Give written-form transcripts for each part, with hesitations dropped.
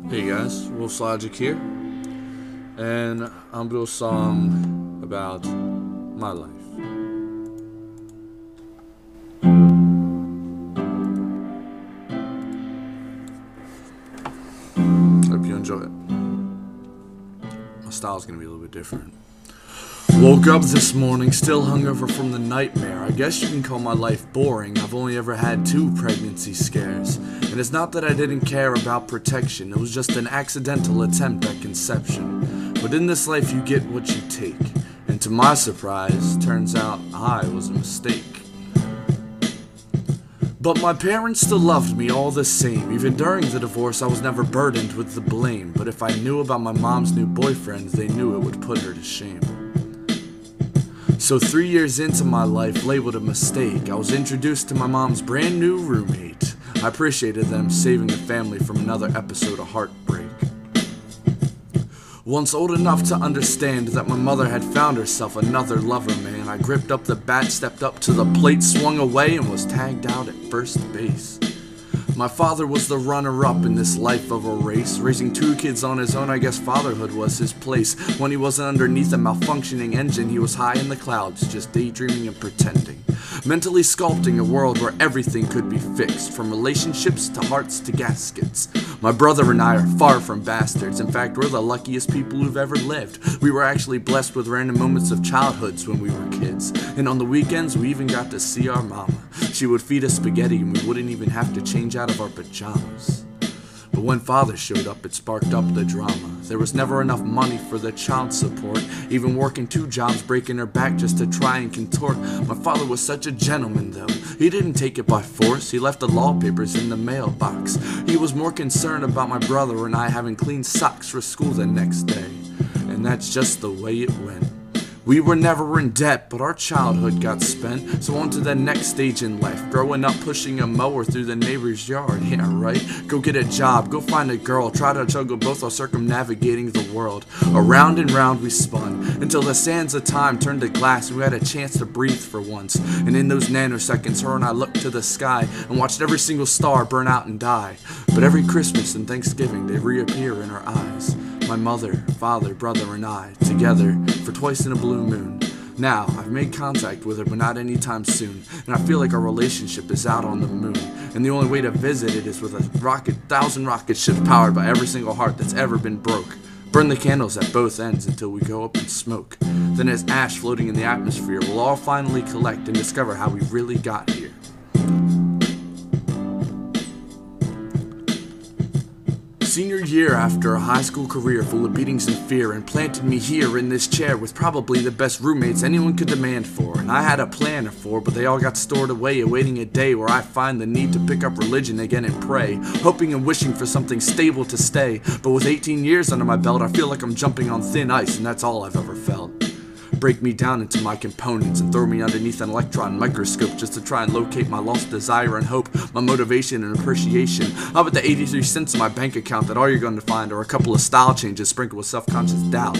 Hey guys, Wolf's Logic here, and I'm gonna do a song about my life. Hope you enjoy it. My style's gonna be a little bit different. Woke up this morning, still hungover from the nightmare. I guess you can call my life boring. I've only ever had 2 pregnancy scares. And it's not that I didn't care about protection, it was just an accidental attempt at conception. But in this life you get what you take. And to my surprise, turns out I was a mistake. But my parents still loved me all the same. Even during the divorce I was never burdened with the blame. But if I knew about my mom's new boyfriend, they knew it would put her to shame. So 3 years into my life, labeled a mistake, I was introduced to my mom's brand new roommate. I appreciated them saving the family from another episode of heartbreak. Once old enough to understand that my mother had found herself another lover man, I gripped up the bat, stepped up to the plate, swung away, and was tagged out at first base. My father was the runner-up in this life of a race. Raising 2 kids on his own, I guess fatherhood was his place. When he wasn't underneath a malfunctioning engine, he was high in the clouds, just daydreaming and pretending. Mentally sculpting a world where everything could be fixed, from relationships to hearts to gaskets. My brother and I are far from bastards. In fact, we're the luckiest people who've ever lived. We were actually blessed with random moments of childhoods when we were kids. And on the weekends, we even got to see our mama. She would feed us spaghetti and we wouldn't even have to change out of our pajamas. But when father showed up, it sparked up the drama. There was never enough money for the child support, even working 2 jobs, breaking her back just to try and contort. My father was such a gentleman though. He didn't take it by force, he left the law papers in the mailbox. He was more concerned about my brother and I having clean socks for school the next day. And that's just the way it went. We were never in debt, but our childhood got spent. So on to the next stage in life. Growing up pushing a mower through the neighbor's yard. Yeah, right? Go get a job, go find a girl. Try to juggle both while circumnavigating the world. Around and round we spun, until the sands of time turned to glass and we had a chance to breathe for once. And in those nanoseconds, her and I looked to the sky and watched every single star burn out and die. But every Christmas and Thanksgiving, they reappear in our eyes. My mother, father, brother, and I, together, for twice in a blue moon. Now, I've made contact with her, but not anytime soon, and I feel like our relationship is out on the moon. And the only way to visit it is with a 1,000 rocket ships powered by every single heart that's ever been broke. Burn the candles at both ends until we go up in smoke. Then as ash floating in the atmosphere, we'll all finally collect and discover how we really got here. Senior year, after a high school career full of beatings and fear, and planted me here in this chair with probably the best roommates anyone could demand for. And I had a plan for, but they all got stored away, awaiting a day where I find the need to pick up religion again and pray, hoping and wishing for something stable to stay. But with 18 years under my belt, I feel like I'm jumping on thin ice, and that's all I've ever felt. Break me down into my components and throw me underneath an electron microscope just to try and locate my lost desire and hope, my motivation and appreciation. I'll bet the 83 cents in my bank account that all you're going to find are a couple of style changes sprinkled with self-conscious doubt.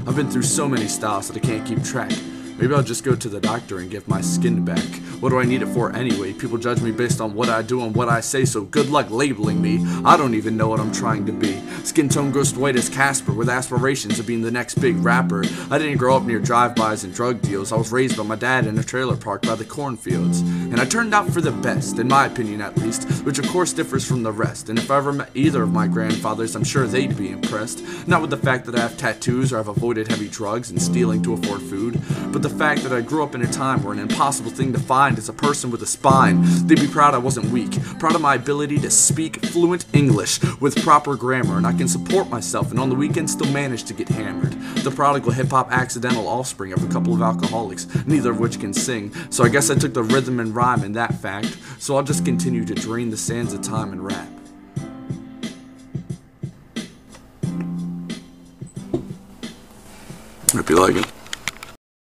I've been through so many styles that I can't keep track. Maybe I'll just go to the doctor and get my skin back. What do I need it for anyway? People judge me based on what I do and what I say, so good luck labeling me. I don't even know what I'm trying to be. Skin tone ghost white as Casper with aspirations of being the next big rapper. I didn't grow up near drive-bys and drug deals. I was raised by my dad in a trailer park by the cornfields. And I turned out for the best, in my opinion at least, which of course differs from the rest. And if I ever met either of my grandfathers, I'm sure they'd be impressed. Not with the fact that I have tattoos or I've avoided heavy drugs and stealing to afford food, but the fact that I grew up in a time where an impossible thing to find is a person with a spine. They'd be proud I wasn't weak, proud of my ability to speak fluent English with proper grammar, and I can support myself and on the weekends still manage to get hammered. The prodigal hip-hop accidental offspring of a couple of alcoholics, neither of which can sing, so I guess I took the rhythm and rhyme in that fact, so I'll just continue to drain the sands of time and rap. Hope you like it.